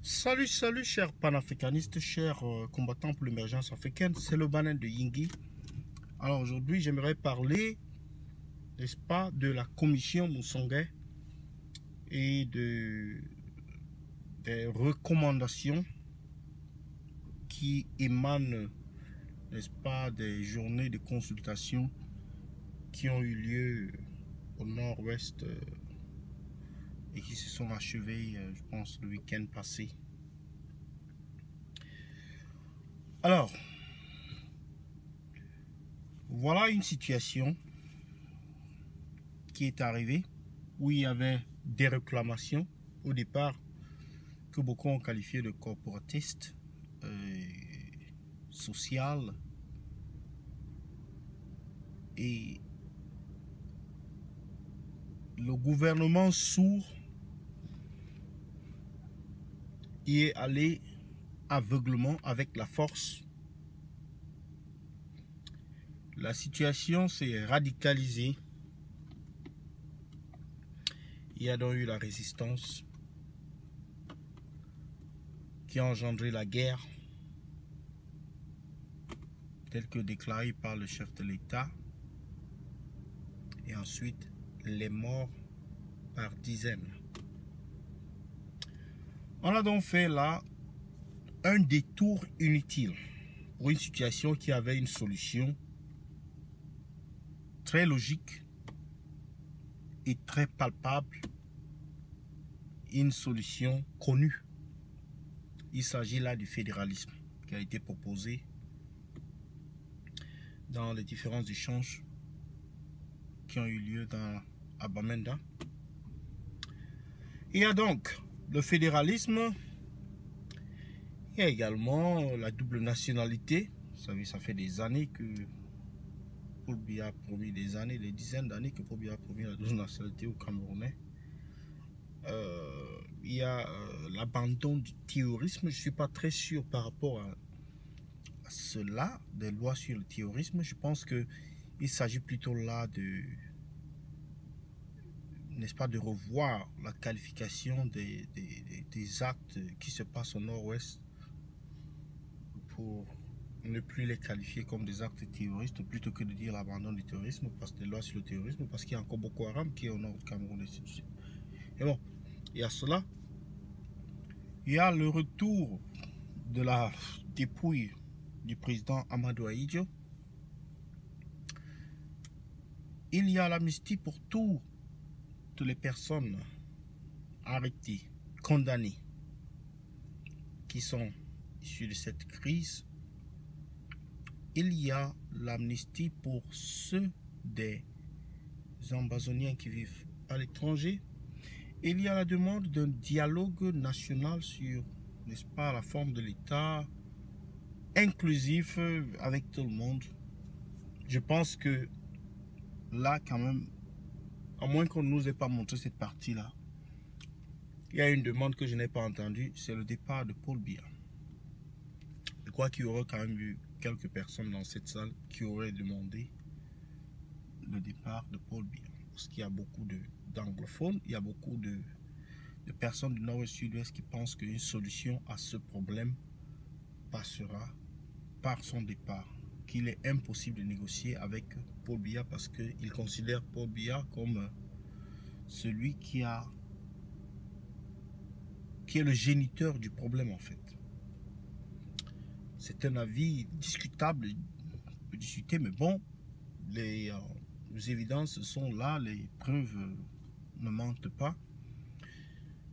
Salut, salut, chers panafricanistes, chers combattants pour l'émergence africaine, c'est le Banin de Yingui. Alors aujourd'hui, j'aimerais parler, n'est-ce pas, de la commission Moussongué et des recommandations qui émanent, n'est-ce pas, des journées de consultation qui ont eu lieu au nord-ouest et qui se sont achevées, je pense, le week-end passé. Alors, voilà une situation qui est arrivée où il y avait des réclamations au départ que beaucoup ont qualifié de corporatistes, sociales, et le gouvernement sourd y est allé aveuglement avec la force. La situation s'est radicalisée. Il y a donc eu la résistance qui a engendré la guerre telle que déclarée par le chef de l'État, et ensuite les morts par dizaines. On a donc fait là un détour inutile pour une situation qui avait une solution très logique et très palpable, une solution connue. Il s'agit là du fédéralisme qui a été proposé dans les différents échanges qui ont eu lieu à Bamenda. Il y a donc le fédéralisme, il y a également la double nationalité. Vous savez, ça fait des années que Paul Biya a promis, des dizaines d'années que Paul Biya a promis la double nationalité aux Camerounais. Il y a l'abandon du terrorisme. Je ne suis pas très sûr par rapport à cela, des lois sur le terrorisme. Je pense qu'il s'agit plutôt là de, n'est-ce pas, de revoir la qualification des actes qui se passent au nord-ouest pour ne plus les qualifier comme des actes terroristes plutôt que de dire l'abandon du terrorisme, parce que des lois sur le terrorisme, parce qu'il y a encore Boko Haram qui est au nord du Cameroun. Et bon, il y a cela. Il y a le retour de la dépouille du président Amadou Ahidjo. Il y a l'amnistie pour toutes les personnes arrêtées, condamnées, qui sont issues de cette crise. Il y a l'amnistie pour ceux des Ambazoniens qui vivent à l'étranger. Il y a la demande d'un dialogue national sur, n'est-ce pas, la forme de l'État inclusif avec tout le monde. Je pense que là, quand même, à moins qu'on ne nous ait pas montré cette partie-là, il y a une demande que je n'ai pas entendue, c'est le départ de Paul Biya. Je crois qu'il y aurait quand même eu quelques personnes dans cette salle qui auraient demandé le départ de Paul Biya. Parce qu'il y a beaucoup d'anglophones, il y a beaucoup de personnes du nord et sud-ouest qui pensent qu'une solution à ce problème passera par son départ. Qu'il est impossible de négocier avec Paul Biya parce qu'ils considèrent Paul Biya comme celui qui est le géniteur du problème en fait. C'est un avis discutable, on peut discuter, mais bon, les évidences sont là, les preuves ne mentent pas.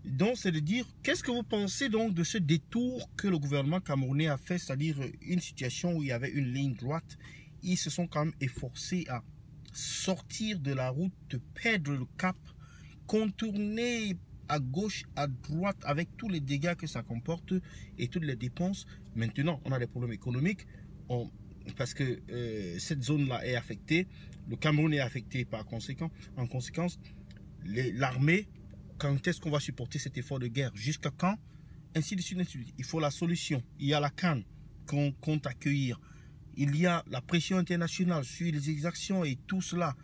Donc c'est de dire, qu'est-ce que vous pensez donc de ce détour que le gouvernement camerounais a fait, c'est-à-dire une situation où il y avait une ligne droite. Ils se sont quand même efforcés à sortir de la route, de perdre le cap, contourner à gauche, à droite, avec tous les dégâts que ça comporte et toutes les dépenses. Maintenant, on a des problèmes économiques parce que cette zone-là est affectée. Le Cameroun est affecté par conséquent. En conséquence, l'armée, quand est-ce qu'on va supporter cet effort de guerre? Jusqu'à quand? Ainsi de suite, ainsi de suite. Il faut la solution. Il y a la CAN qu'on compte accueillir. Il y a la pression internationale sur les exactions et tout cela.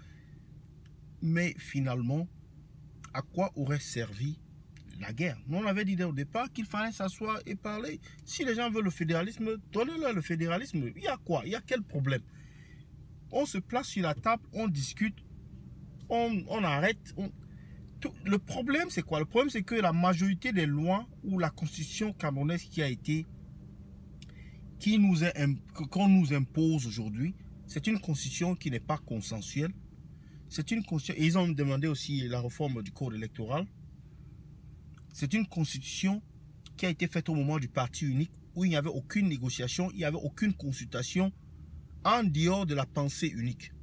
Mais finalement, à quoi aurait servi la guerre. Nous, on avait dit dès au départ qu'il fallait s'asseoir et parler. Si les gens veulent le fédéralisme, donnez-leur le fédéralisme. Il y a quoi? Il y a quel problème? On se place sur la table, on discute, on arrête. Le problème, c'est quoi? Le problème, c'est que la majorité des lois ou la constitution camerounaise qu'on nous impose aujourd'hui, c'est une constitution qui n'est pas consensuelle. C'est une constitution, et ils ont demandé aussi la réforme du code électoral. C'est une constitution qui a été faite au moment du parti unique, où il n'y avait aucune négociation, il n'y avait aucune consultation en dehors de la pensée unique.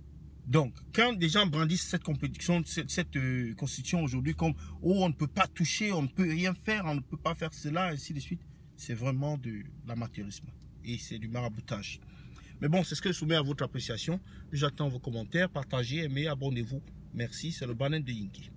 Donc, quand des gens brandissent cette constitution aujourd'hui comme « oh, on ne peut pas toucher, on ne peut rien faire, on ne peut pas faire cela », ainsi de suite, c'est vraiment de l'amateurisme et c'est du maraboutage. Mais bon, c'est ce que je soumets à votre appréciation. J'attends vos commentaires, partagez, aimez, abonnez-vous. Merci, c'est le Banen de Yinki.